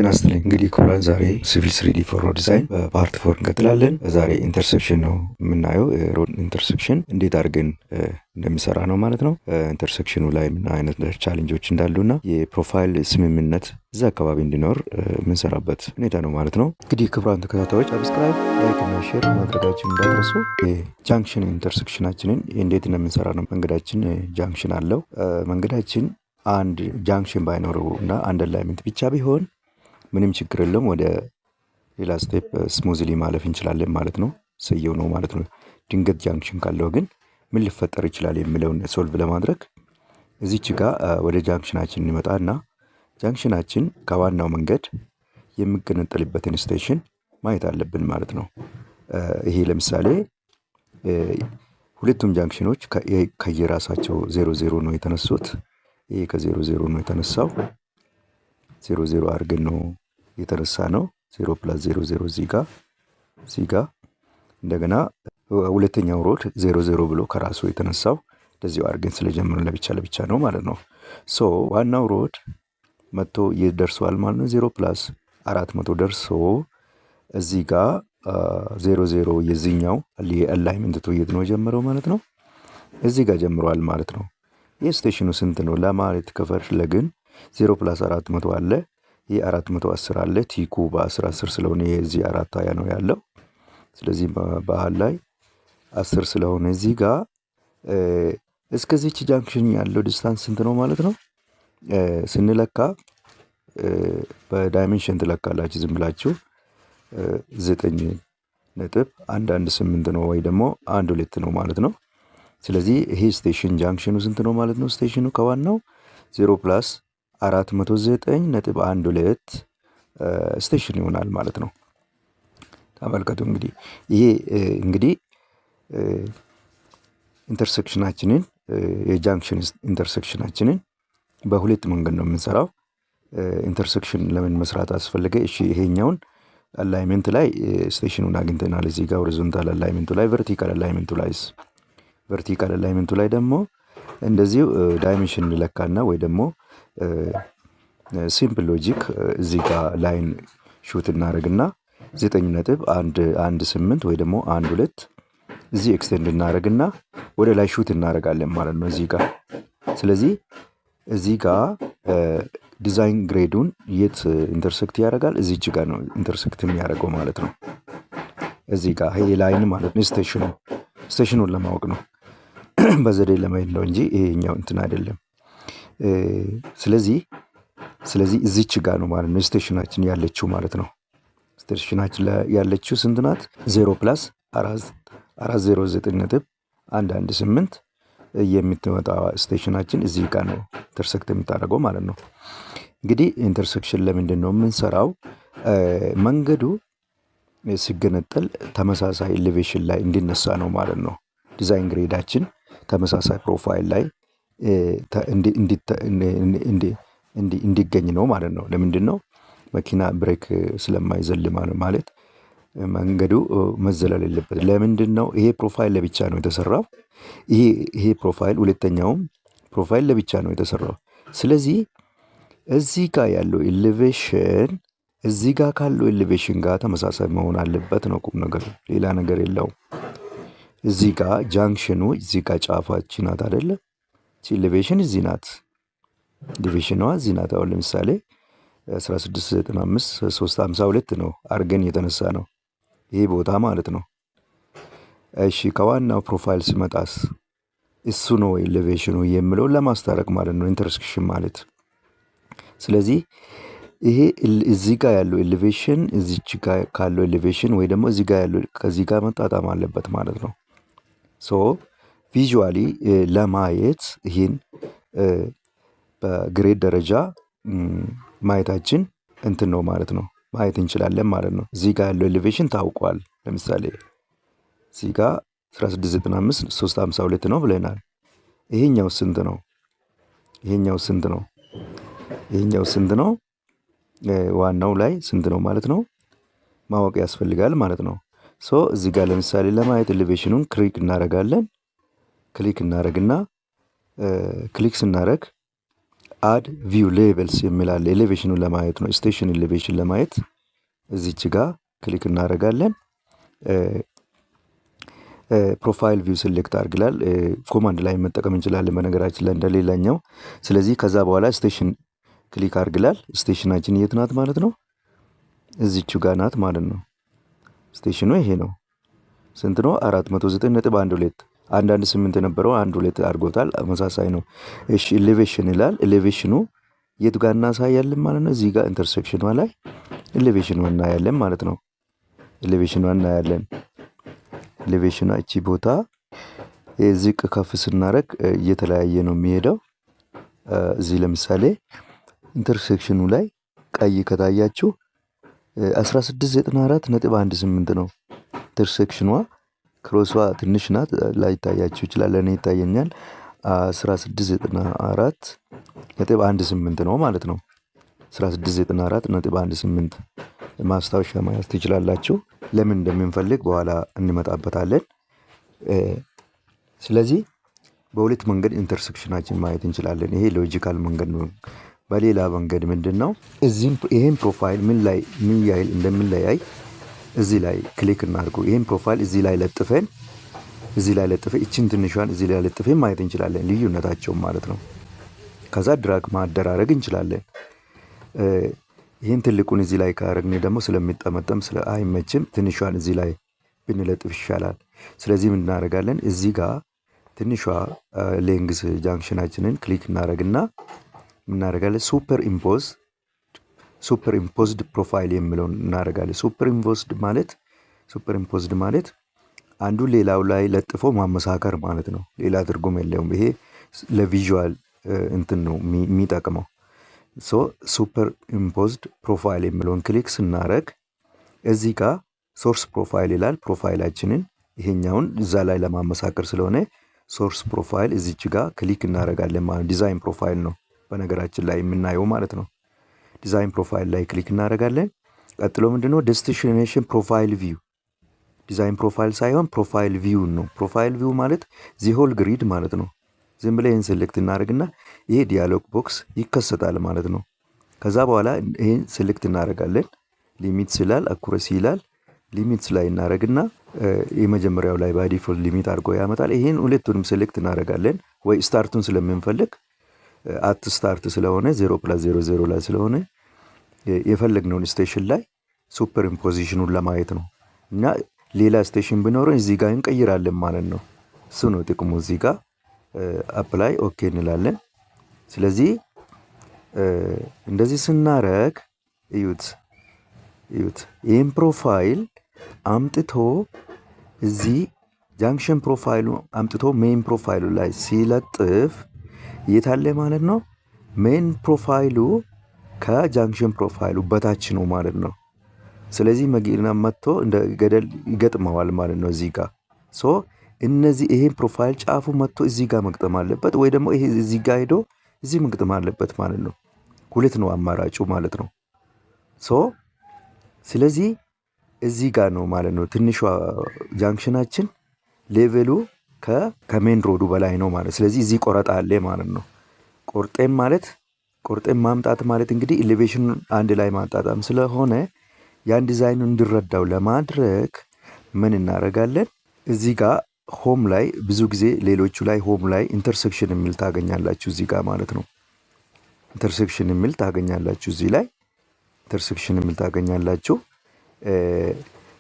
ጤና ይስጥልኝ። እንግዲህ ክቡራን ዛሬ ሲቪል 3ዲ ፎር ሮድ ዲዛይን በፓርት 4 እንቀጥላለን። ዛሬ ኢንተርሴክሽን ነው የምናየው። ሮድ ኢንተርሴክሽን እንዴት አድርገን እንደሚሰራ ነው ማለት ነው። ኢንተርሴክሽኑ ላይ ምን አይነት ቻሌንጆች እንዳሉና የፕሮፋይል ስምምነት እዛ አካባቢ እንዲኖር የምንሰራበት ሁኔታ ነው ማለት ነው። እንግዲህ ክቡራን ተከታታዮች ሰብስክራይብ፣ ላይክ እና ሼር ማድረጋችን እንዳትረሱ። የጃንክሽን ኢንተርሴክሽናችንን እንዴት እንደምንሰራ ነው። መንገዳችን ጃንክሽን አለው። መንገዳችን አንድ ጃንክሽን ባይኖረው እና አንድ አላይመንት ብቻ ቢሆን ምንም ችግር የለም። ወደ ሌላ ስቴፕ ስሙዝሊ ማለፍ እንችላለን ማለት ነው። ሰየው ነው ማለት ነው። ድንገት ጃንክሽን ካለው ግን ምን ሊፈጠር ይችላል የሚለውን ሶልቭ ለማድረግ እዚች ጋር ወደ ጃንክሽናችን እንመጣና ጃንክሽናችን ከዋናው መንገድ የሚገነጠልበትን ስቴሽን ማየት አለብን ማለት ነው። ይሄ ለምሳሌ ሁለቱም ጃንክሽኖች ከየራሳቸው 00 ነው የተነሱት። ይሄ ከ00 ነው የተነሳው። 00 አድርገን ነው የተነሳ ነው። 0 + 00 እዚህ ጋር እንደገና ሁለተኛው ሮድ 00 ብሎ ከራሱ የተነሳው እንደዚሁ አድርገን ስለጀመርን ለብቻ ነው ማለት ነው። ሶ ዋናው ሮድ መጥቶ ይደርሰዋል ማለት ነው። 0 + 400 ደርሶ እዚህ ጋር 00 የዚህኛው የአላይመንት ትውይት ነው ጀመረው ማለት ነው። እዚህ ጋር ጀምሯል ማለት ነው። የስቴሽኑ ስንት ነው ለማለት ከፈለግን 0 + 400 አለ። ይህ 410 አለ። ቲኩ በ10 ስለሆነ የዚህ 420 ነው ያለው። ስለዚህ ባህል ላይ 10 ስለሆነ እዚህ ጋር እስከዚች ጃንክሽን ያለው ዲስታንስ ስንት ነው ማለት ነው። ስንለካ በዳይሜንሽን ትለካላችሁ ዝም ብላችሁ 9.118 ነው ወይ ደግሞ 12 ነው ማለት ነው። ስለዚህ ይሄ ስቴሽን ጃንክሽኑ ስንት ነው ማለት ነው። ስቴሽኑ ከዋናው 0 + 409.12 ስቴሽን ይሆናል ማለት ነው። ተመልከቱ እንግዲህ ይሄ እንግዲህ ኢንተርሴክሽናችንን የጃንክሽን ኢንተርሴክሽናችንን በሁለት መንገድ ነው የምንሰራው። ኢንተርሴክሽን ለምን መስራት አስፈለገ? እሺ ይሄኛውን አላይመንት ላይ ስቴሽኑን አግኝተናል። እዚህ ጋር ሆሪዞንታል አላይመንቱ ላይ፣ ቨርቲካል አላይመንቱ ላይ ደግሞ እንደዚሁ ዳይሜንሽን እንለካና ወይ ደግሞ ሲምፕል ሎጂክ እዚህ ጋር ላይን ሹት እናደርግና 9.118 ወይ ደግሞ 12 እዚህ ኤክስቴንድ እናደርግና ወደ ላይ ሹት እናደርጋለን ማለት ነው እዚህ ጋር። ስለዚህ እዚህ ጋር ዲዛይን ግሬዱን የት ኢንተርሴክት ያደርጋል? እዚች ጋር ነው ኢንተርሴክት የሚያደርገው ማለት ነው። እዚህ ጋር ይሄ ላይን ማለት ነው ስቴሽኑን ለማወቅ ነው በዘዴ ለማየት ነው እንጂ ይሄኛው እንትን አይደለም። ስለዚህ እዚች ጋር ነው ማለት ነው ስቴሽናችን ያለችው ማለት ነው። ስቴሽናችን ያለችው ስንት ናት? 0 + 409.118 የምትመጣ ስቴሽናችን እዚህ ጋር ነው ኢንተርሴክት የምታደርገው ማለት ነው። እንግዲህ ኢንተርሴክሽን ለምንድን ነው የምንሰራው? መንገዱ ሲገነጠል ተመሳሳይ ኤሌቬሽን ላይ እንዲነሳ ነው ማለት ነው። ዲዛይን ግሬዳችን ተመሳሳይ ፕሮፋይል ላይ እንዲገኝ ነው ማለት ነው። ለምንድን ነው? መኪና ብሬክ ስለማይዘል ማለት መንገዱ መዘለል የለበት። ለምንድን ነው? ይሄ ፕሮፋይል ለብቻ ነው የተሰራው። ይሄ ፕሮፋይል ሁለተኛውም ፕሮፋይል ለብቻ ነው የተሰራው። ስለዚህ እዚህ ጋር ያለው ኤሌቬሽን እዚህ ጋር ካለው ኤሌቬሽን ጋር ተመሳሳይ መሆን አለበት ነው ቁም ነገሩ፣ ሌላ ነገር የለውም። እዚህ ጋር ጃንክሽኑ እዚህ ጋር ጫፋችን ናት አይደለ? ኤሌቬሽን እዚህ ናት፣ ኤሌቬሽኗ እዚህ ናት። አሁን ለምሳሌ 1695 352 ነው አርገን የተነሳ ነው ይሄ ቦታ ማለት ነው። እሺ ከዋናው ፕሮፋይል ሲመጣስ እሱ ነው ኤሌቬሽኑ የሚለው ለማስታረቅ ማለት ነው ኢንተርሴክሽን ማለት። ስለዚህ ይሄ እዚህ ጋር ያለው ኤሌቬሽን እዚች ጋር ካለው ኤሌቬሽን ወይ ደግሞ እዚህ ጋር ያለው ከዚህ ጋር መጣጣም አለበት ማለት ነው። ሶ ቪዥዋሊ ለማየት ይህን በግሬድ ደረጃ ማየታችን እንትን ነው ማለት ነው፣ ማየት እንችላለን ማለት ነው። እዚህ ጋር ያለው ኤሌቬሽን ታውቋል። ለምሳሌ እዚህ ጋር 1695 352 ነው ብለናል። ይሄኛው ስንት ነው? ዋናው ላይ ስንት ነው ማለት ነው ማወቅ ያስፈልጋል ማለት ነው። ሶ እዚህ ጋር ለምሳሌ ለማየት ኤሌቬሽኑን ክሊክ እናደርጋለን። ክሊክ ስናደርግ አድ ቪው ሌቨልስ የሚላለ ኤሌቬሽኑን ለማየት ነው። ስቴሽን ኤሌቬሽን ለማየት እዚች ጋር ክሊክ እናደርጋለን። ፕሮፋይል ቪው ሴሌክት አድርግላል። ኮማንድ ላይ መጠቀም እንችላለን በነገራችን ላይ እንደሌላኛው። ስለዚህ ከዛ በኋላ ስቴሽን ክሊክ አድርግላል። ስቴሽናችን የት ናት ማለት ነው? እዚቹ ጋር ናት ማለት ነው። ስቴሽኑ ይሄ ነው። ስንት ነው? 409.12 አንዳንድ 8 የነበረው 12 አድርጎታል። ተመሳሳይ ነው። እሺ ኤሌቬሽን ይላል። ኤሌቬሽኑ የቱ ጋር እናሳያለን ማለት ነው? እዚህ ጋር ኢንተርሴክሽኗ ላይ ኤሌቬሽኑ እናያለን ማለት ነው። ኤሌቬሽኗ እናያለን። ኤሌቬሽኗ እቺ ቦታ ዝቅ ከፍ ስናረግ እየተለያየ ነው የሚሄደው። እዚህ ለምሳሌ ኢንተርሴክሽኑ ላይ ቀይ ከታያችሁ 1694.18 ነው። ኢንተርሴክሽኗ ክሮሷ ትንሽ ናት፣ ላይታያችሁ ይችላል። ለእኔ ይታየኛል። 1694.18 ነው ማለት ነው። 1694.18 ማስታወሻ መያዝ ትችላላችሁ። ለምን እንደምንፈልግ በኋላ እንመጣበታለን። ስለዚህ በሁለት መንገድ ኢንተርሴክሽናችን ማየት እንችላለን። ይሄ ሎጂካል መንገድ ነው። በሌላ መንገድ ምንድን ነው? ይሄን ፕሮፋይል ምን ያህል እንደምንለያይ እዚህ ላይ ክሊክ እናድርጉ። ይሄን ፕሮፋይል እዚህ ላይ ለጥፈን እችን ትንሿን እዚህ ላይ ለጥፈን ማየት እንችላለን፣ ልዩነታቸውን ማለት ነው። ከዛ ድራግ ማደራረግ እንችላለን። ይህን ትልቁን እዚህ ላይ ካረግን ደግሞ ስለሚጠመጠም አይመችም። ትንሿን እዚህ ላይ ብንለጥፍ ይሻላል። ስለዚህ ምን እናደርጋለን? እዚህ ጋር ትንሿ ሌንግስ ጃንክሽናችንን ክሊክ እናደርግና እናደርጋለን ሱፐር ኢምፖዝድ ፕሮፋይል የሚለውን እናደርጋለን። ሱፐር ኢምፖዝድ ማለት አንዱ ሌላው ላይ ለጥፎ ማመሳከር ማለት ነው። ሌላ ትርጉም የለውም። ይሄ ለቪዥዋል እንትን ነው የሚጠቅመው። ሱፐር ኢምፖዝድ ፕሮፋይል የሚለውን ክሊክ ስናደርግ እዚህ ጋር ሶርስ ፕሮፋይል ይላል። ፕሮፋይላችንን ይሄኛውን እዛ ላይ ለማመሳከር ስለሆነ ሶርስ ፕሮፋይል እዚች ጋር ክሊክ እናደርጋለን ማለት ዲዛይን ፕሮፋይል ነው በነገራችን ላይ የምናየው ማለት ነው። ዲዛይን ፕሮፋይል ላይ ክሊክ እናደርጋለን። ቀጥሎ ምንድነው? ዴስቲኔሽን ፕሮፋይል ቪው። ዲዛይን ፕሮፋይል ሳይሆን ፕሮፋይል ቪው ነው። ፕሮፋይል ቪው ማለት ዚሆል ግሪድ ማለት ነው። ዝም ብለን ይህን ሴሌክት እናደርግና ይሄ ዲያሎግ ቦክስ ይከሰታል ማለት ነው። ከዛ በኋላ ይህን ሴሌክት እናደርጋለን። ሊሚትስ ይላል፣ አኩረሲ ይላል። ሊሚትስ ላይ እናደርግና የመጀመሪያው ላይ ባይ ሊሚት አድርጎ ያመጣል። ይህን ሁለቱንም ሴሌክት እናደርጋለን። ወይ ስታርቱን ስለምንፈልግ አት ስታርት ስለሆነ 0+00 ላይ ስለሆነ የፈለግነውን ስቴሽን ላይ ሱፐር ኢምፖዚሽኑን ለማየት ነው። እና ሌላ ስቴሽን ቢኖረን እዚህ ጋር እንቀይራለን ማለት ነው። እሱ ነው ጥቅሙ። እዚህ ጋር አፕላይ ኦኬ እንላለን። ስለዚህ እንደዚህ ስናረግ እዩት። ይህን ፕሮፋይል አምጥቶ እዚህ ጃንክሽን ፕሮፋይሉ አምጥቶ ሜን ፕሮፋይሉ ላይ ሲለጥፍ የታለ ማለት ነው። ሜን ፕሮፋይሉ ከጃንክሽን ፕሮፋይሉ በታች ነው ማለት ነው። ስለዚህ መኪና መጥቶ እንደ ገደል ይገጥመዋል ማለት ነው። እዚህ ጋር እነዚህ ይሄን ፕሮፋይል ጫፉ መጥቶ እዚህ ጋር መግጠም አለበት፣ ወይ ደግሞ ይሄ እዚህ ጋር ሄዶ እዚህ መግጠም አለበት ማለት ነው። ሁለት ነው አማራጩ ማለት ነው። ስለዚህ እዚህ ጋር ነው ማለት ነው። ትንሿ ጃንክሽናችን ሌቨሉ ከሜን ሮዱ በላይ ነው ማለት። ስለዚህ እዚህ ቆረጣ አለ ማለት ነው። ቆርጤም ማምጣት ማለት እንግዲህ ኤሌቬሽን አንድ ላይ ማጣጣም ስለሆነ ያን ዲዛይኑ እንዲረዳው ለማድረግ ምን እናደርጋለን? እዚህ ጋር ሆም ላይ ብዙ ጊዜ ሌሎቹ ላይ ሆም ላይ ኢንተርሴክሽን የሚል ታገኛላችሁ እዚህ ጋር ማለት ነው። ኢንተርሴክሽን የሚል ታገኛላችሁ እዚህ ላይ ኢንተርሴክሽን የሚል ታገኛላችሁ።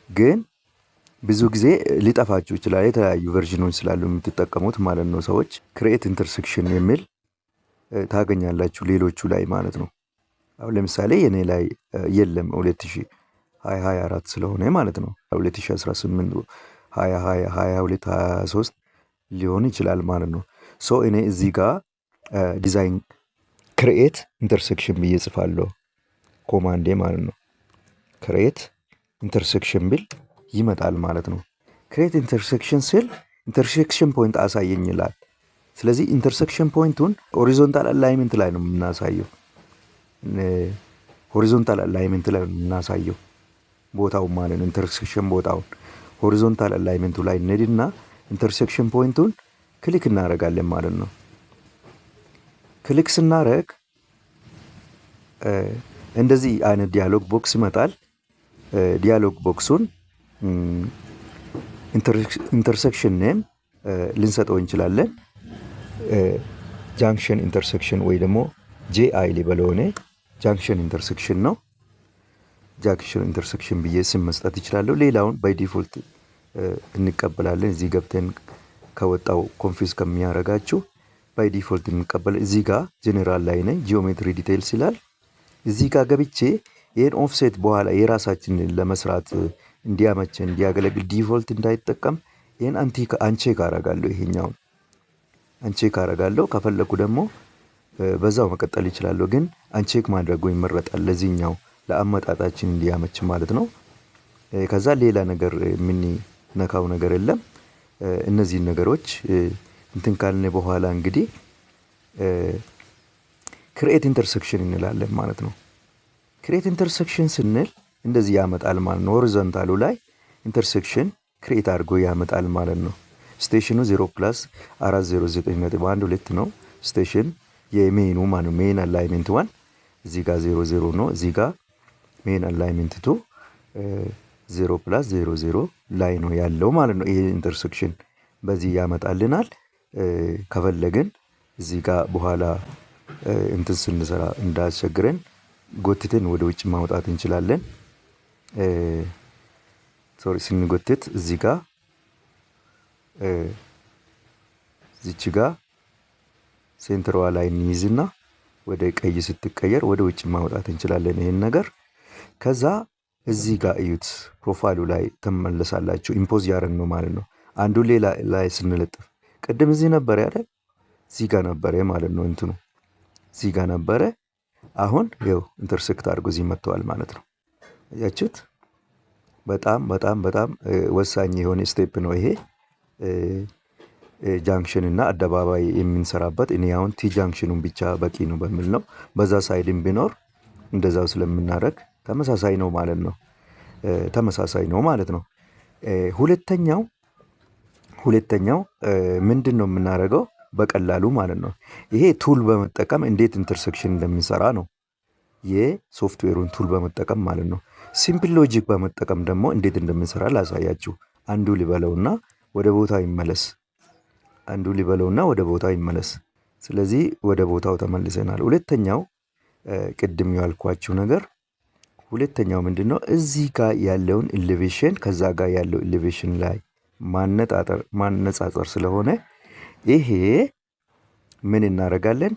ግን ብዙ ጊዜ ሊጠፋችሁ ይችላል። የተለያዩ ቨርዥኖች ስላሉ የምትጠቀሙት ማለት ነው ሰዎች። ክሬኤት ኢንተርሴክሽን የሚል ታገኛላችሁ ሌሎቹ ላይ ማለት ነው። አሁን ለምሳሌ የኔ ላይ የለም 2024 ስለሆነ ማለት ነው። 2018 2020 22 23 ሊሆን ይችላል ማለት ነው። እኔ እዚህ ጋር ዲዛይን ክሬኤት ኢንተርሴክሽን ብዬ ጽፋለሁ ኮማንዴ ማለት ነው። ክሬኤት ኢንተርሴክሽን ብል ይመጣል ማለት ነው። ክሬኤት ኢንተርሴክሽን ስል ኢንተርሴክሽን ፖይንት አሳየኝ ይላል። ስለዚህ ኢንተርሴክሽን ፖይንቱን ሆሪዞንታል አላይመንት ላይ ነው የምናሳየው። ሆሪዞንታል አላይመንት ላይ ነው የምናሳየው ቦታው ማለት ነው። ኢንተርሴክሽን ቦታውን ሆሪዞንታል አላይመንቱ ላይ እንሄድና ኢንተርሴክሽን ፖይንቱን ክሊክ እናደርጋለን ማለት ነው። ክሊክ ስናደርግ እንደዚህ አይነት ዲያሎግ ቦክስ ይመጣል። ዲያሎግ ቦክሱን ኢንተርሴክሽን ኔም ልንሰጠው እንችላለን። ጃንክሽን ኢንተርሴክሽን ወይ ደግሞ ጄአይ ሊበለው እኔ ጃንክሽን ኢንተርሴክሽን ነው። ጃንክሽን ኢንተርሴክሽን ብዬ ስም መስጠት ይችላለሁ። ሌላውን ባይ ዲፎልት እንቀበላለን። እዚህ ገብተን ከወጣው ኮንፊውዝ ከሚያደርጋችሁ ባይ ዲፎልት እንቀበል። እዚህ ጋር ጄኔራል ላይ ነኝ፣ ጂኦሜትሪ ዲቴይልስ ይላል። እዚህ ጋር ገብቼ ይህን ኦፍሴት በኋላ የራሳችንን ለመስራት እንዲያመቸን እንዲያገለግል ዲፎልት እንዳይጠቀም ይህን አንቼክ አረጋለሁ። ይሄኛውን አንቼክ አረጋለሁ። ከፈለኩ ደግሞ በዛው መቀጠል ይችላለሁ፣ ግን አንቼክ ማድረጉ ይመረጣል ለዚህኛው ለአመጣጣችን እንዲያመች ማለት ነው። ከዛ ሌላ ነገር የምንነካው ነገር የለም። እነዚህን ነገሮች እንትን ካልን በኋላ እንግዲህ ክሬት ኢንተርሴክሽን እንላለን ማለት ነው። ክሬት ኢንተርሴክሽን ስንል እንደዚህ ያመጣል ማለት ነው። ሆሪዞንታሉ ላይ ኢንተርሴክሽን ክሬት አድርጎ ያመጣል ማለት ነው። ስቴሽኑ 0+409.12 ነው። ስቴሽን የሜኑ ማለት ነው። ሜን አላይመንት 1 እዚህ ጋር 00 ነው። እዚህ ጋር ሜን አላይመንት 2 0+00 ላይ ነው ያለው ማለት ነው። ይሄ ኢንተርሴክሽን በዚህ ያመጣልናል። ከፈለግን እዚህ ጋር በኋላ እንትን ስንሰራ እንዳያስቸግረን ጎትተን ወደ ውጭ ማውጣት እንችላለን። ስንጎትት እዚህ ጋር እዚች ጋር ሴንተሯ ላይ እንይዝና ወደ ቀይ ስትቀየር ወደ ውጭ ማውጣት እንችላለን ይሄን ነገር። ከዛ እዚህ ጋር እዩት፣ ፕሮፋይሉ ላይ ተመለሳላችሁ። ኢምፖዝ ያደረግ ነው ማለት ነው። አንዱ ሌላ ላይ ስንለጥፍ ቅድም እዚህ ነበረ አይደል? እዚህ ጋር ነበረ ማለት ነው። እንትኑ እዚህ ጋር ነበረ። አሁን ይኸው ኢንተርሴክት አድርጎ እዚህ መጥተዋል ማለት ነው። አያችሁት? በጣም በጣም በጣም ወሳኝ የሆነ ስቴፕ ነው ይሄ። ጃንክሽን እና አደባባይ የምንሰራበት እኔ አሁን ቲ ጃንክሽኑን ብቻ በቂ ነው በሚል ነው። በዛ ሳይድም ቢኖር እንደዛው ስለምናደርግ ተመሳሳይ ነው ማለት ነው። ተመሳሳይ ነው ማለት ነው። ሁለተኛው ምንድን ነው የምናደርገው? በቀላሉ ማለት ነው ይሄ ቱል በመጠቀም እንዴት ኢንተርሴክሽን እንደምንሰራ ነው። የሶፍትዌሩን ቱል በመጠቀም ማለት ነው። ሲምፕል ሎጂክ በመጠቀም ደግሞ እንዴት እንደምንሰራ ላሳያችሁ። አንዱ ሊበለውና ወደ ቦታው ይመለስ። አንዱ ሊበለውና ወደ ቦታው ይመለስ። ስለዚህ ወደ ቦታው ተመልሰናል። ሁለተኛው ቅድም ያልኳችሁ ነገር ሁለተኛው ምንድን ነው? እዚህ ጋር ያለውን ኤሌቬሽን ከዛ ጋር ያለው ኤሌቬሽን ላይ ማነጻጸር ስለሆነ ይሄ ምን እናደርጋለን?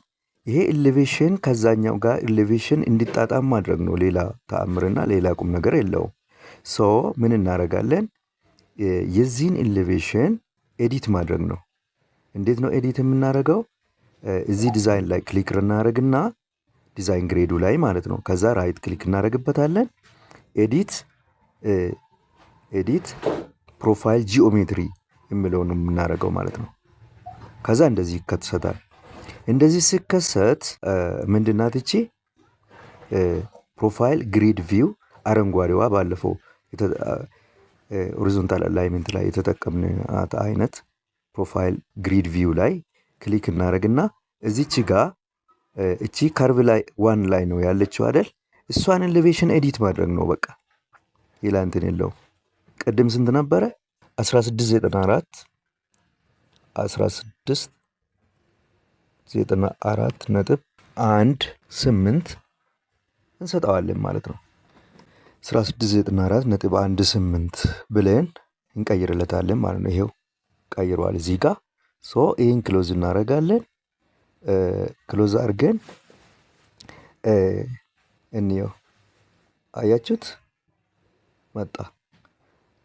ይሄ ኤሌቬሽን ከዛኛው ጋር ኤሌቬሽን እንዲጣጣም ማድረግ ነው። ሌላ ተአምርና ሌላ ቁም ነገር የለውም። ሶ ምን እናደርጋለን? የዚህን ኤሌቬሽን ኤዲት ማድረግ ነው። እንዴት ነው ኤዲት የምናደርገው? እዚህ ዲዛይን ላይ ክሊክ እናደርግና ዲዛይን ግሬዱ ላይ ማለት ነው። ከዛ ራይት ክሊክ እናደርግበታለን። ኤዲት ፕሮፋይል ጂኦሜትሪ የሚለውን የምናደርገው ማለት ነው። ከዛ እንደዚህ ይከሰታል። እንደዚህ ሲከሰት ምንድናት እቺ ፕሮፋይል ግሪድ ቪው አረንጓዴዋ ባለፈው ሆሪዞንታል አላይመንት ላይ የተጠቀምናት አይነት ፕሮፋይል ግሪድ ቪው ላይ ክሊክ እናደርግና እዚች ጋር እቺ ከርቭ ላይ ዋን ላይ ነው ያለችው አይደል? እሷን ኤሌቬሽን ኤዲት ማድረግ ነው በቃ። ሌላ እንትን የለው። ቅድም ስንት ነበረ? 1694.18 እንሰጠዋለን ማለት ነው። 1694.18 ብለን እንቀይርለታለን ማለት ነው። ይሄው ቀይሯል እዚህ ጋር። ሶ ይህን ክሎዝ እናደርጋለን። ክሎዝ አድርገን እንየው። አያችሁት? መጣ።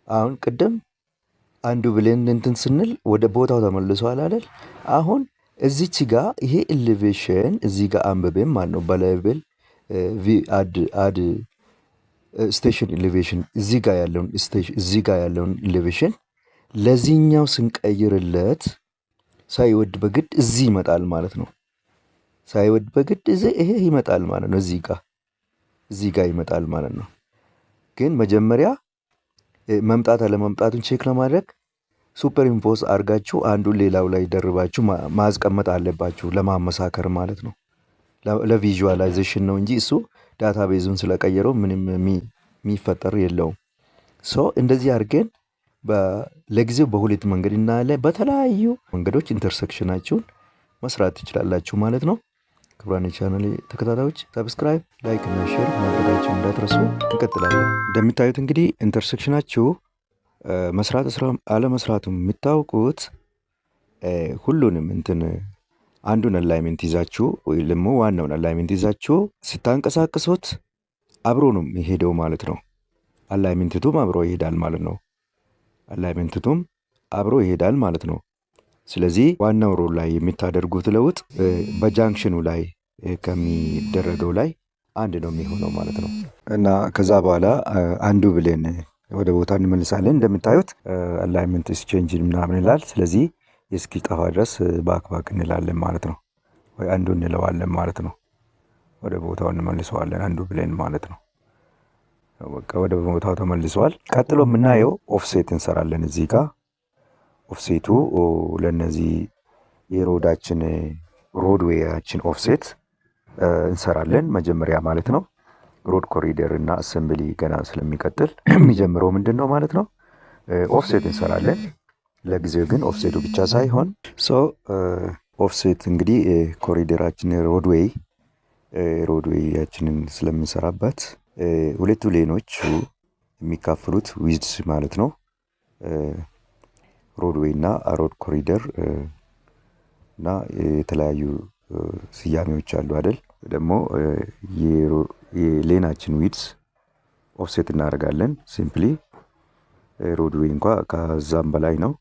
አሁን ቅድም አንዱ ብለን እንትን ስንል ወደ ቦታው ተመልሷል አይደል? አሁን እዚች ጋር ይሄ ኤሌቬሽን እዚህ ጋር አንብቤም ማለት ነው። በሌቭል አድ ስቴሽን ኤሌቬሽን እዚህ ጋር ያለውን ኤሌቬሽን ለዚህኛው ስንቀይርለት ሳይወድ በግድ እዚህ ይመጣል ማለት ነው። ሳይወድ በግድ ይሄ ይመጣል ማለት ነው። እዚህ ጋር ይመጣል ማለት ነው። ግን መጀመሪያ መምጣት አለመምጣቱን ቼክ ለማድረግ ሱፐር ኢምፖዝ አድርጋችሁ አንዱን ሌላው ላይ ደርባችሁ ማስቀመጥ አለባችሁ፣ ለማመሳከር ማለት ነው። ለቪዥዋላይዜሽን ነው እንጂ እሱ ዳታቤዙን ስለቀየረው ምንም የሚፈጠር የለውም። ሶ እንደዚህ አድርገን ለጊዜው በሁለት መንገድ እናያለን። በተለያዩ መንገዶች ኢንተርሴክሽናችሁን መስራት ትችላላችሁ ማለት ነው። ክቡራን የቻናሌ ተከታታዮች ሰብስክራይብ፣ ላይክ እና ሼር ማድረጋችሁን እንዳትረሱ። እንቀጥላለን። እንደምታዩት እንግዲህ ኢንተርሴክሽናችሁ መስራት አለመስራቱ የሚታወቁት ሁሉንም አንዱን አላይመንት ይዛችሁ ወይ ደግሞ ዋናውን አላይመንት ይዛችሁ ስታንቀሳቅሱት አብሮ ነው የሚሄደው ማለት ነው። አላይመንቱም አብሮ ይሄዳል ማለት ነው። አላይመንቱም አብሮ ይሄዳል ማለት ነው። ስለዚህ ዋናው ሮል ላይ የምታደርጉት ለውጥ በጃንክሽኑ ላይ ከሚደረገው ላይ አንድ ነው የሚሆነው ማለት ነው። እና ከዛ በኋላ አንዱ ብለን ወደ ቦታ እንመልሳለን። እንደምታዩት አላይመንት ቼንጅ ምናምን ይላል። ስለዚህ እስኪጠፋ ድረስ ባክ እንላለን ማለት ነው። ወይ አንዱ እንለዋለን ማለት ነው። ወደ ቦታው እንመልሰዋለን አንዱ ብለን ማለት ነው። በቃ ወደ ቦታው ተመልሷል። ቀጥሎ የምናየው ኦፍሴት እንሰራለን። እዚህ ጋር ኦፍሴቱ ለነዚህ ሮድዌያችን ኦፍሴት እንሰራለን መጀመሪያ ማለት ነው። ሮድ ኮሪደር እና አሰምብሊ ገና ስለሚቀጥል የሚጀምረው ምንድን ነው ማለት ነው፣ ኦፍሴት እንሰራለን። ለጊዜው ግን ኦፍሴቱ ብቻ ሳይሆን ኦፍሴት እንግዲህ ኮሪደራችን ሮድዌያችንን ስለምንሰራበት ሁለቱ ሌኖቹ የሚካፈሉት ዊድስ ማለት ነው። ሮድዌይ እና ሮድ ኮሪደር እና የተለያዩ ስያሜዎች አሉ አይደል? ደግሞ የሌናችን ዊድስ ኦፍሴት እናደርጋለን። ሲምፕሊ ሮድዌይ እንኳ ከዛም በላይ ነው።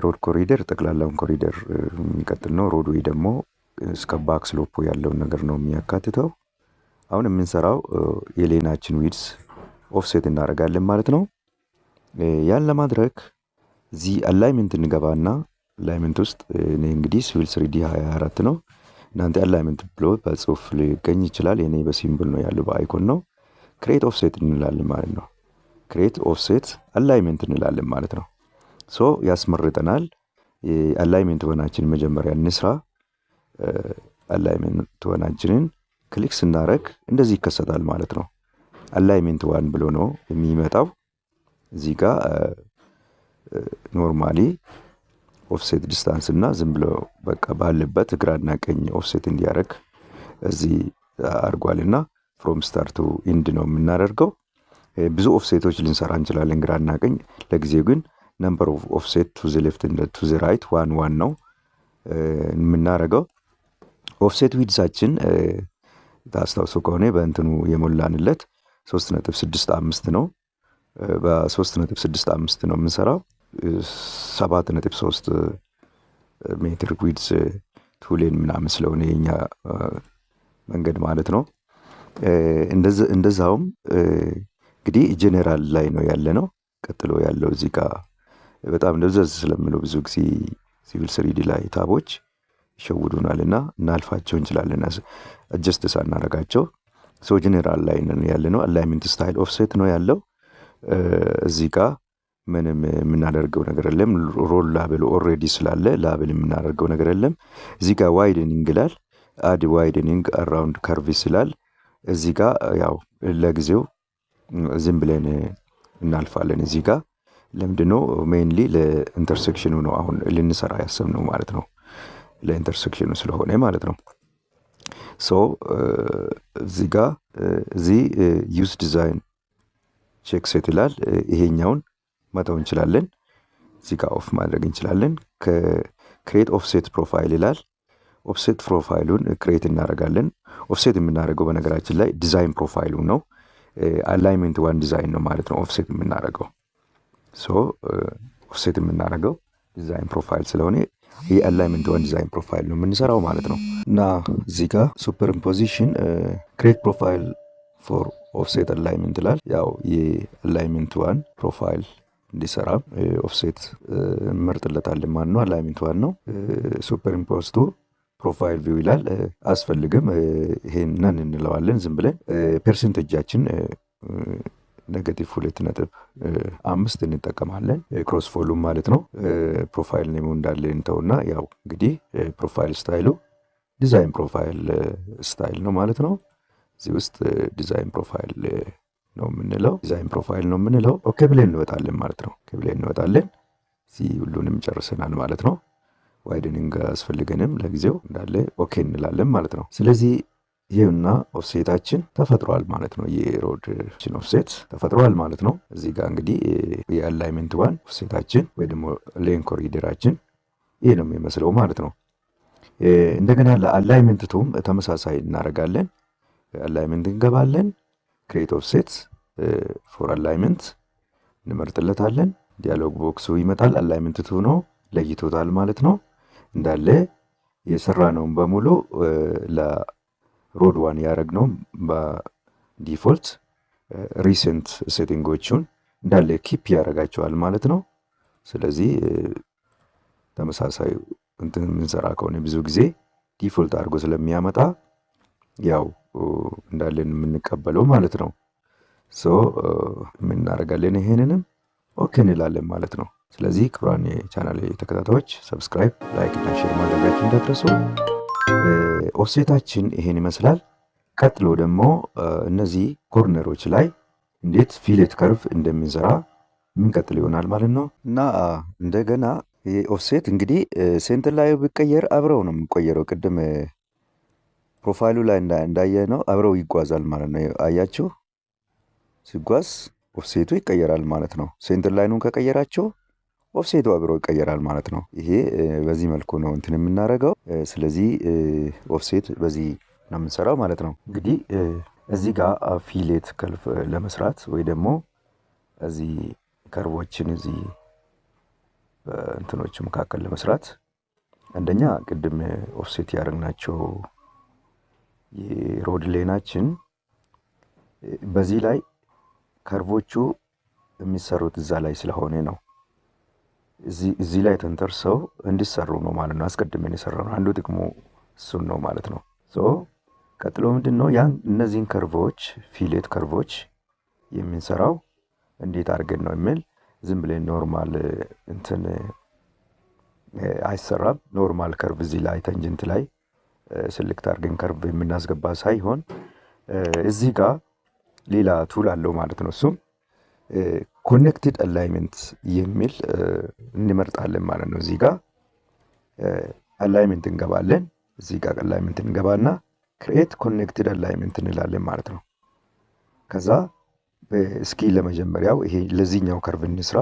ሮድ ኮሪደር ጠቅላላውን ኮሪደር የሚቀጥል ነው። ሮድዌይ ደግሞ እስከ ባክ ስሎፖ ያለውን ነገር ነው የሚያካትተው። አሁን የምንሰራው የሌናችን ዊድስ ኦፍሴት እናደርጋለን ማለት ነው። ያን ለማድረግ እዚህ አላይመንት እንገባና አላይመንት ውስጥ እኔ እንግዲህ ሲቪል 3D 2024 ነው። እናንተ አላይመንት ብሎ በጽሁፍ ሊገኝ ይችላል። የኔ በሲምብል ነው ያለው፣ በአይኮን ነው። ክሬት ኦፍሴት እንላለን ማለት ነው። ክሬት ኦፍሴት አላይመንት እንላለን ማለት ነው። ሶ ያስመርጠናል። አላይመንት ወናችን መጀመሪያ እንስራ። አላይመንት ወናችንን ክሊክ ስናደርግ እንደዚህ ይከሰታል ማለት ነው። አላይመንት ዋን ብሎ ነው የሚመጣው። እዚህ ጋር ኖርማሊ ኦፍሴት ዲስታንስ እና ዝም ብሎ በቃ ባለበት ግራና ቀኝ ኦፍሴት እንዲያደርግ እዚህ አድርጓልና ፍሮም ስታርት ቱ ኢንድ ነው የምናደርገው። ብዙ ኦፍሴቶች ልንሰራ እንችላለን ግራና ቀኝ። ለጊዜው ግን ነምበር ኦፍ ኦፍሴት ቱ ዘ ሌፍት እና ቱ ዘ ራይት ዋን ነው የምናደርገው። ኦፍሴት ዊድዛችን ታስታውሱ ከሆነ በእንትኑ የሞላንለት 3.65 ነው። በ3.65 ነው የምንሰራው። 7.3 ሜትር ዊድዝ ቱሌን ምናምን ስለሆነ የኛ መንገድ ማለት ነው። እንደዛውም እንግዲህ ጄኔራል ላይ ነው ያለ ነው። ቀጥሎ ያለው እዚህ ጋር በጣም ደብዘዝ ስለምለው ብዙ ጊዜ ሲቪል 3D ላይ ታቦች ይሸውዱናልና እናልፋቸው እንችላለን አጀስት ሳናረጋቸው። ጄኔራል ላይ ነው ያለ ነው። አላይመንት ስታይል ኦፍሴት ነው ያለው። እዚህ ጋር ምንም የምናደርገው ነገር የለም። ሮል ላብል ኦልሬዲ ስላለ ላብል የምናደርገው ነገር የለም። እዚህ ጋር ዋይደኒንግ ይላል። አድ ዋይደኒንግ አራውንድ ከርቪስ ይላል። እዚህ ጋር ያው ለጊዜው ዝም ብለን እናልፋለን። እዚህ ጋር ለምንድነው ሜይንሊ ለኢንተርሴክሽኑ ነው አሁን ልንሰራ ያሰብነው ማለት ነው። ለኢንተርሴክሽኑ ስለሆነ ማለት ነው። እዚህ ጋር ዩዝ ዲዛይን ቼክ ሴት ይላል። ይሄኛውን መተው እንችላለን። እዚህ ጋር ኦፍ ማድረግ እንችላለን። ክሬት ኦፍሴት ፕሮፋይል ይላል። ኦፍሴት ፕሮፋይሉን ክሬት እናደርጋለን። ኦፍሴት የምናደርገው በነገራችን ላይ ዲዛይን ፕሮፋይሉ ነው። አላይመንት ዋን ዲዛይን ነው ማለት ነው ኦፍሴት የምናደርገው። ኦፍሴት የምናደርገው ዲዛይን ፕሮፋይል ስለሆነ የአላይመንት ዋን ዲዛይን ፕሮፋይል ነው የምንሰራው ማለት ነው። እና እዚህ ጋር ሱፐር ኢምፖዚሽን ክሬት ፕሮፋይል ፎር ኦፍሴት አላይመንት ይላል። ያው የአላይመንት ዋን ፕሮፋይል እንዲሰራ ኦፍሴት እንመርጥለታለን ማለት ነው። አላይመንት ዋን ነው። ሱፐር ኢምፖዝ ቱ ፕሮፋይል ቪው ይላል። አስፈልግም ይሄንን እንለዋለን ዝም ብለን። ፐርሰንቴጃችን -2.5 እንጠቀማለን። ክሮስ ቮሉም ማለት ነው። ፕሮፋይል ኔሙ እንዳለ እንተውና ያው እንግዲህ ፕሮፋይል ስታይሉ ዲዛይን ፕሮፋይል ስታይል ነው ማለት ነው። እዚህ ውስጥ ዲዛይን ፕሮፋይል ነው የምንለው። ዲዛይን ፕሮፋይል ነው የምንለው። ኦኬ ብለን እንወጣለን ማለት ነው። ኦኬ ብለን እንወጣለን። እዚህ ሁሉንም ጨርሰናል ማለት ነው። ዋይድኒንግ አስፈልገንም ለጊዜው እንዳለ ኦኬ እንላለን ማለት ነው። ስለዚህ ይህና ኦፍሴታችን ተፈጥሯል ማለት ነው። የሮዳችን ኦፍሴት ተፈጥሯል ማለት ነው። እዚህ ጋር እንግዲህ የአላይመንት ዋን ኦፍሴታችን ወይ ደግሞ ሌን ኮሪደራችን ይህ ነው የሚመስለው ማለት ነው። እንደገና ለአላይመንት ቱም ተመሳሳይ እናደርጋለን። አላይመንት እንገባለን። ክሬት ኦፍሴት ፎር አላይመንት እንመርጥለታለን። ዲያሎግ ቦክሱ ይመጣል። አላይመንት ቱ ነው ለይቶታል ማለት ነው። እንዳለ የሰራነውን በሙሉ ለሮድ ዋን ያደረግነው በዲፎልት ሪሰንት ሴቲንጎቹን እንዳለ ኪፕ ያደርጋቸዋል ማለት ነው። ስለዚህ ተመሳሳይ እንትን የምንሰራ ከሆነ ብዙ ጊዜ ዲፎልት አድርጎ ስለሚያመጣ ያው እንዳለን የምንቀበለው ማለት ነው። የምናደርጋለን ይሄንንም ኦኬ እንላለን ማለት ነው። ስለዚህ ክቡራን የቻናል ተከታታዮች ሰብስክራይብ፣ ላይክ እና ሼር ማድረጋችሁ እንዳትረሱ። ኦፍሴታችን ይሄን ይመስላል። ቀጥሎ ደግሞ እነዚህ ኮርነሮች ላይ እንዴት ፊሌት ከርቭ እንደምንሰራ የምንቀጥል ይሆናል ማለት ነው። እና እንደገና ይሄ ኦፍሴት እንግዲህ ሴንተር ላይ ቢቀየር አብረው ነው የሚቆየረው። ቅድም ፕሮፋይሉ ላይ እንዳየ ነው አብረው ይጓዛል ማለት ነው። አያችሁ፣ ሲጓዝ ኦፍሴቱ ይቀየራል ማለት ነው። ሴንተር ላይኑን ከቀየራችሁ ኦፍሴቱ አብረው ይቀየራል ማለት ነው። ይሄ በዚህ መልኩ ነው እንትን የምናደርገው። ስለዚህ ኦፍሴት በዚህ ነው የምንሰራው ማለት ነው። እንግዲህ እዚህ ጋር ፊሌት ከርቭ ለመስራት ወይ ደግሞ እዚህ ከርቮችን እዚህ በእንትኖች መካከል ለመስራት አንደኛ ቅድም ኦፍሴት ያደረግናቸው የሮድ ሌናችን በዚህ ላይ ከርቮቹ የሚሰሩት እዛ ላይ ስለሆነ ነው። እዚህ ላይ ተንተርሰው እንዲሰሩ ነው ማለት ነው። አስቀድመን የሰራው አንዱ ጥቅሙ እሱን ነው ማለት ነው። ቀጥሎ ምንድን ነው ያን እነዚህን ከርቮች ፊሌት ከርቮች የምንሰራው እንዴት አድርገን ነው የሚል ዝም ብለን ኖርማል እንትን አይሰራም። ኖርማል ከርቭ እዚህ ላይ ተንጀንት ላይ ስልክት አድርገን ከርቭ የምናስገባ ሳይሆን እዚህ ጋር ሌላ ቱል አለው ማለት ነው። እሱም ኮኔክትድ አላይመንት የሚል እንመርጣለን ማለት ነው። እዚህ ጋር አላይመንት እንገባለን። እዚህ ጋር አላይመንት እንገባና ክሬት ኮኔክትድ አላይመንት እንላለን ማለት ነው። ከዛ እስኪ ለመጀመሪያው ይሄ ለዚህኛው ከርቭ እንስራ።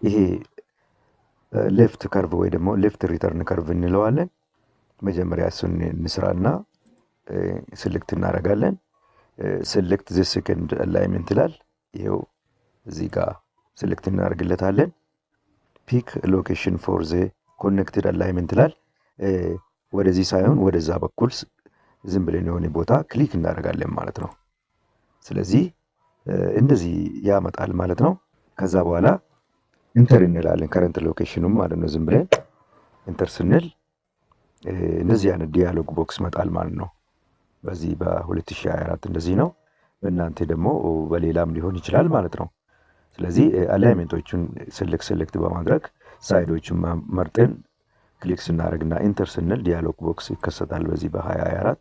ይሄ ሌፍት ከርቭ ወይ ደግሞ ሌፍት ሪተርን ከርቭ እንለዋለን። መጀመሪያ እሱን እንስራና ስልክት እናደርጋለን። ስልክት ዘ ሰከንድ አላይመንት ይላል። ይሄው እዚህ ጋር ስልክት እናደርግለታለን። ፒክ ሎኬሽን ፎር ዘ ኮኔክትድ አላይመንት ይላል። ወደዚህ ሳይሆን ወደዛ በኩል ዝም ብለን የሆነ ቦታ ክሊክ እናደርጋለን ማለት ነው። ስለዚህ እንደዚህ ያመጣል ማለት ነው። ከዛ በኋላ ኢንተር እንላለን ከረንት ሎኬሽኑም ማለት ነው። ዝም ብለን ኢንተር ስንል እንደዚህ አይነት ዲያሎግ ቦክስ መጣል ማለት ነው። በዚህ በ2024 እንደዚህ ነው። በእናንተ ደግሞ በሌላም ሊሆን ይችላል ማለት ነው። ስለዚህ አላይመንቶቹን ስልክት በማድረግ ሳይዶቹን መርጠን ክሊክ ስናደርግና ኢንተር ስንል ዲያሎግ ቦክስ ይከሰታል በዚህ በ2024።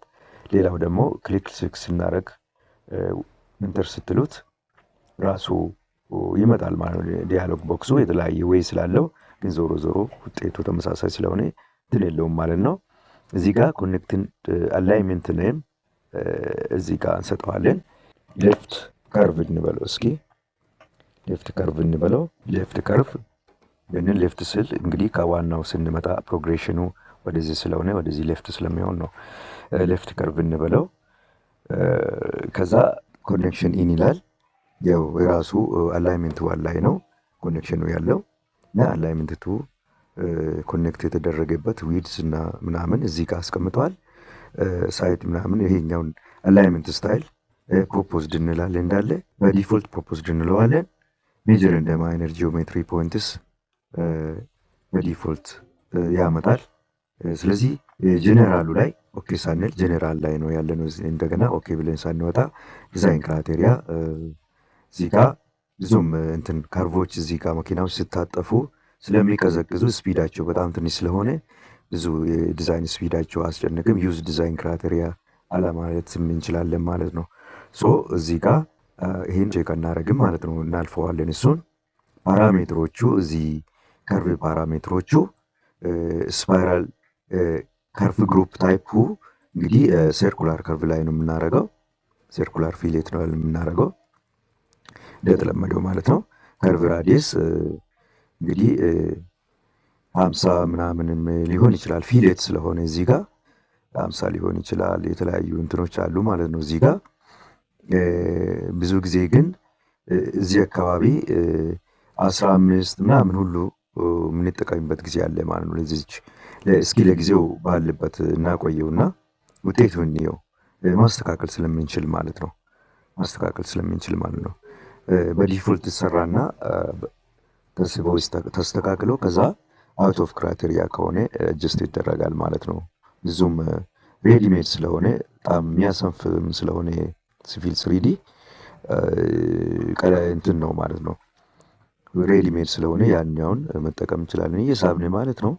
ሌላው ደግሞ ክሊክ ስናደርግ ኢንተር ስትሉት ራሱ ይመጣል ማለት ነው። ዲያሎግ ቦክሱ የተለያየ ወይ ስላለው ግን ዞሮ ዞሮ ውጤቱ ተመሳሳይ ስለሆነ እንትን የለውም ማለት ነው። እዚህ ጋር ኮኔክትን አላይመንት ኔም እዚህ ጋር እንሰጠዋለን። ሌፍት ከርቭ እንበለው እስኪ ሌፍት ከርቭ እንበለው። ሌፍት ከርቭ ብንል ሌፍት ስል እንግዲህ ከዋናው ስንመጣ ፕሮግሬሽኑ ወደዚህ ስለሆነ ወደዚህ ሌፍት ስለሚሆን ነው። ሌፍት ከርቭ እንበለው። ከዛ ኮኔክሽን ኢን ይላል። ያው የራሱ አላይመንት ዋን ላይ ነው ኮኔክሽኑ ያለው እና አላይመንት ቱ ኮኔክት የተደረገበት ዊድስ እና ምናምን እዚህ ጋር አስቀምጠዋል። ሳይድ ምናምን ይሄኛውን አላይመንት ስታይል ፕሮፖዝድ እንላለን። እንዳለ በዲፎልት ፕሮፖዝድ እንለዋለን። ሜጀር እንደ ማይነር ጂኦሜትሪ ፖይንትስ በዲፎልት ያመጣል። ስለዚህ ጄኔራሉ ላይ ኦኬ ሳንል ጄኔራል ላይ ነው ያለነው። እንደገና ኦኬ ብለን ሳንወጣ ዲዛይን ክራይቴሪያ እዚህ ጋር ብዙም እንትን ከርቮች እዚህ ጋር መኪናዎች ስታጠፉ ስለሚቀዘቅዙ ስፒዳቸው በጣም ትንሽ ስለሆነ ብዙ የዲዛይን ስፒዳቸው አስጨንቅም ዩዝ ዲዛይን ክራይቴሪያ አለማለት እንችላለን ማለት ነው። ሶ እዚህ ጋር ይህን ቼክ እናደረግም ማለት ነው፣ እናልፈዋለን። እሱን ፓራሜትሮቹ እዚህ ከርቭ ፓራሜትሮቹ ስፓይራል ከርቭ ግሩፕ ታይፑ እንግዲህ ሰርኩላር ከርቭ ላይ ነው የምናደርገው። ሰርኩላር ፊሌት ነው የምናደርገው እንደተለመደው ማለት ነው። ከርቭ ራዲየስ እንግዲህ 50 ምናምንም ሊሆን ይችላል። ፊሌት ስለሆነ እዚህ ጋር 50 ሊሆን ይችላል። የተለያዩ እንትኖች አሉ ማለት ነው እዚህ ጋር። ብዙ ጊዜ ግን እዚህ አካባቢ 15 ምናምን ሁሉ የምንጠቀምበት ጊዜ አለ ማለት ነው። ለዚች እስኪ ለጊዜው ባለበት እናቆየውና ውጤቱን እንየው። ማስተካከል ስለምንችል ማለት ነው። ማስተካከል ስለምንችል ማለት ነው። በዲፎልት ይሰራና ተስተካክሎ ከዛ አውት ኦፍ ክራይቴሪያ ከሆነ አጀስት ይደረጋል ማለት ነው። ብዙም ሬዲሜድ ስለሆነ በጣም የሚያሰንፍም ስለሆነ ሲቪል ስሪዲ እንትን ነው ማለት ነው። ሬዲሜድ ስለሆነ ያኛውን መጠቀም እንችላለን እየሳብን ማለት ነው።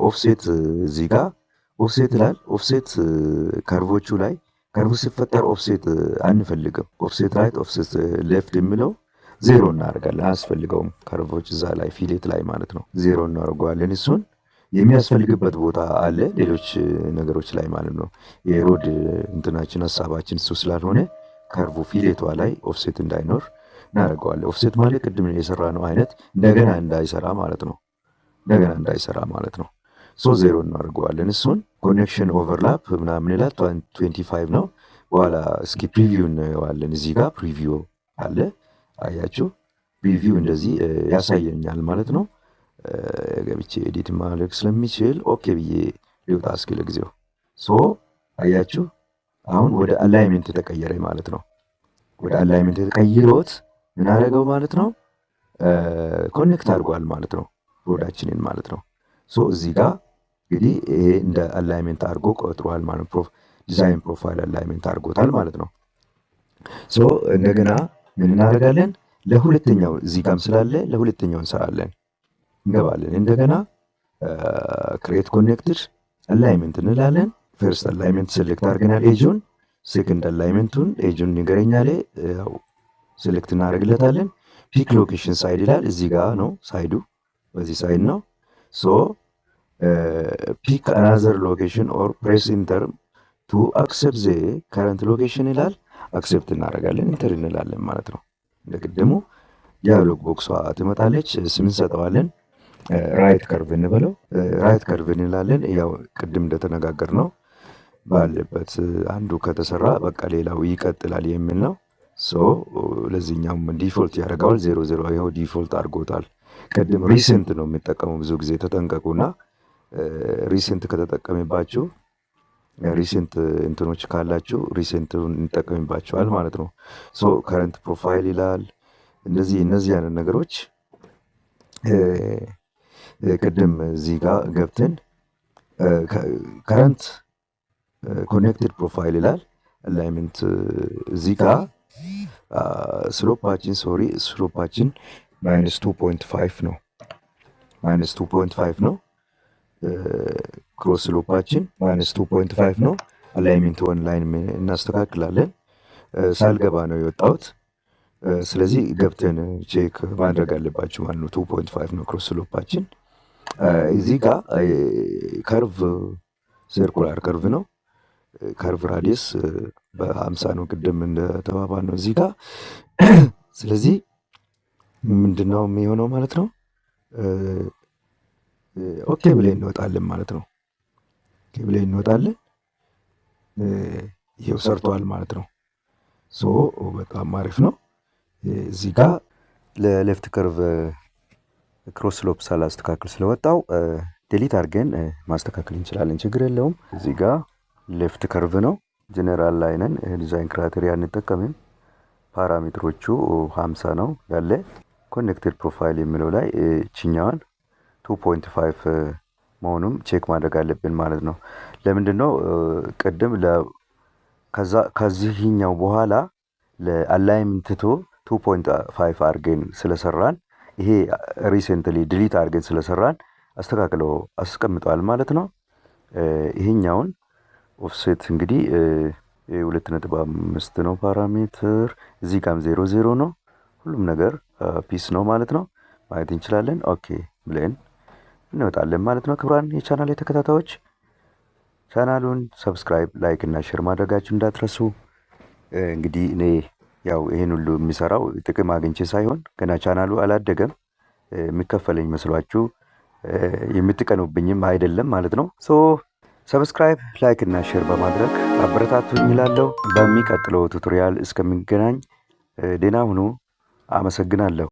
ኦፍሴት እዚህ ጋር ኦፍሴት ይላል። ኦፍሴት ከርቮቹ ላይ ከርቭ ሲፈጠር ኦፍሴት አንፈልግም። ኦፍሴት ራይት ኦፍሴት ሌፍት የሚለው ዜሮ እናደርጋለን። አያስፈልገውም። ከርቮች እዛ ላይ ፊሌት ላይ ማለት ነው ዜሮ እናደርገዋለን። እሱን የሚያስፈልግበት ቦታ አለ ሌሎች ነገሮች ላይ ማለት ነው። የሮድ እንትናችን ሀሳባችን እሱ ስላልሆነ ከርቭ ፊሌቷ ላይ ኦፍሴት እንዳይኖር እናደርገዋለን። ኦፍሴት ማለት ቅድም የሰራ ነው አይነት እንደገና እንዳይሰራ ማለት ነው። እንደገና እንዳይሰራ ማለት ነው። ዜሮ እናደርገዋለን። እሱን ኮኔክሽን ኦቨርላፕ ምናምን ይላል 25 ነው። በኋላ እስኪ ፕሪቪው እናየዋለን። እዚህ ጋር ፕሪቪው አለ አያችሁ። ፕሪቪው እንደዚህ ያሳየኛል ማለት ነው። ገብቼ ኤዲት ማድረግ ስለሚችል ኦኬ ብዬ ሊወጣ እስኪ ለጊዜው። አያችሁ አሁን ወደ አላይመንት ተቀየረ ማለት ነው። ወደ አላይመንት ተቀይሮት ምን አደረገው ማለት ነው? ኮኔክት አድርጓል ማለት ነው ሮዳችንን ማለት ነው። እዚህ ጋር እንግዲህ ይሄ እንደ አላይመንት አድርጎ ቆጥሯል ማለት ነው። ዲዛይን ፕሮፋይል አላይመንት አድርጎታል ማለት ነው። እንደገና ምን እናደርጋለን? ለሁለተኛው እዚህ ጋርም ስላለ ለሁለተኛው እንሰራለን። እንገባለን እንደገና ክሬት ኮኔክትድ አላይመንት እንላለን። ፈርስት አላይመንት ሴሌክት አድርገናል ኤጁን። ሴኮንድ አላይመንቱን ኤጁን ይገረኛል ያው ሴሌክት እናደርግለታለን። ፒክ ሎኬሽን ሳይድ ይላል። እዚህ ጋር ነው ሳይዱ፣ በዚህ ሳይድ ነው። ፒክ አናዘር ሎኬሽን ኦር ፕሬስ ኢንተር ቱ አክሴፕት ዘ ከረንት ሎኬሽን ይላል። አክሴፕት እናደርጋለን፣ ኢንተር እንላለን ማለት ነው። እንደቅድሙ ዲያሎግ ቦክሷ ትመጣለች። ስም እንሰጠዋለን። ራይት ከርቭ እንበለው። ራይት ከርቭ እንላለን። ያው ቅድም እንደተነጋገር ነው ባለበት አንዱ ከተሰራ በቃ ሌላው ይቀጥላል የሚል ነው። ለዚህኛውም ዲፎልት ያደርገዋል 00። ይኸው ዲፎልት አድርጎታል። ቅድም ሪሰንት ነው የሚጠቀመው ብዙ ጊዜ ተጠንቀቁና፣ ሪሰንት ከተጠቀሚባችሁ ሪሰንት እንትኖች ካላችሁ ሪሰንት እንጠቀሚባቸዋል ማለት ነው። ከረንት ፕሮፋይል ይላል። እነዚህ አይነት ነገሮች ቅድም እዚህ ጋር ገብተን ከረንት ኮኔክትድ ፕሮፋይል ይላል። አላይመንት እዚህ ጋር ስሎፓችን -2.5 ነው። -2.5 ነው። ክሮስ ስሎፓችን -2.5 ነው። አላይመንት ወን ላይን እናስተካክላለን። ሳልገባ ነው የወጣሁት። ስለዚህ ገብተን ቼክ ማድረግ አለባችሁ ማለት ነው። 2.5 ነው ክሮስ ስሎፓችን። እዚህ ጋር ከርቭ ሰርኩላር ከርቭ ነው። ከርቭ ራዲየስ በ50 ነው ቅድም እንደተባባል ነው እዚህ ጋር። ስለዚህ ምንድነው የሚሆነው ማለት ነው? ኦኬ ብለን እንወጣለን ማለት ነው። ኦኬ ብለን እንወጣለን። ይሄው ሰርቷል ማለት ነው። በጣም አሪፍ ነው። እዚህ ጋር ለሌፍት ከርቭ ክሮስ ስሎፕ ሳላስተካክል ስለወጣው ዴሊት አድርገን ማስተካከል እንችላለን፣ ችግር የለውም። እዚህ ጋር ሌፍት ከርቭ ነው። ጀነራል ላይ ነን። ዲዛይን ክራይቴሪያ እንጠቀምም። ፓራሜትሮቹ 50 ነው ያለ። ኮኔክትድ ፕሮፋይል የሚለው ላይ ችኛዋን 2.5 መሆኑም ቼክ ማድረግ አለብን ማለት ነው። ለምንድን ነው ቅድም ከዚህኛው በኋላ ለአላይመንት ትቶ 2.5 አድርገን ስለሰራን፣ ይሄ ሪሰንትሊ ድሊት አድርገን ስለሰራን አስተካክሎ አስቀምጧል ማለት ነው። ይሄኛውን ኦፍሴት እንግዲህ 2.5 ነው ፓራሜትር። እዚህ ጋም 00 ነው። ሁሉም ነገር ፒስ ነው ማለት ነው። ማየት እንችላለን። ኦኬ ብለን እንወጣለን ማለት ነው። ክቡራን የቻናል ተከታታዮች ቻናሉን ሰብስክራይብ፣ ላይክ እና ሼር ማድረጋችሁ እንዳትረሱ። እንግዲህ እኔ ያው ይሄን ሁሉ የሚሰራው ጥቅም አግኝቼ ሳይሆን ገና ቻናሉ አላደገም። የሚከፈለኝ መስሏችሁ የምትቀኑብኝም አይደለም ማለት ነው። ሰብስክራይብ፣ ላይክ እና ሼር በማድረግ አበረታቱኝ እላለሁ። በሚቀጥለው ቱቶሪያል እስከምንገናኝ ደህና ሁኑ። አመሰግናለሁ።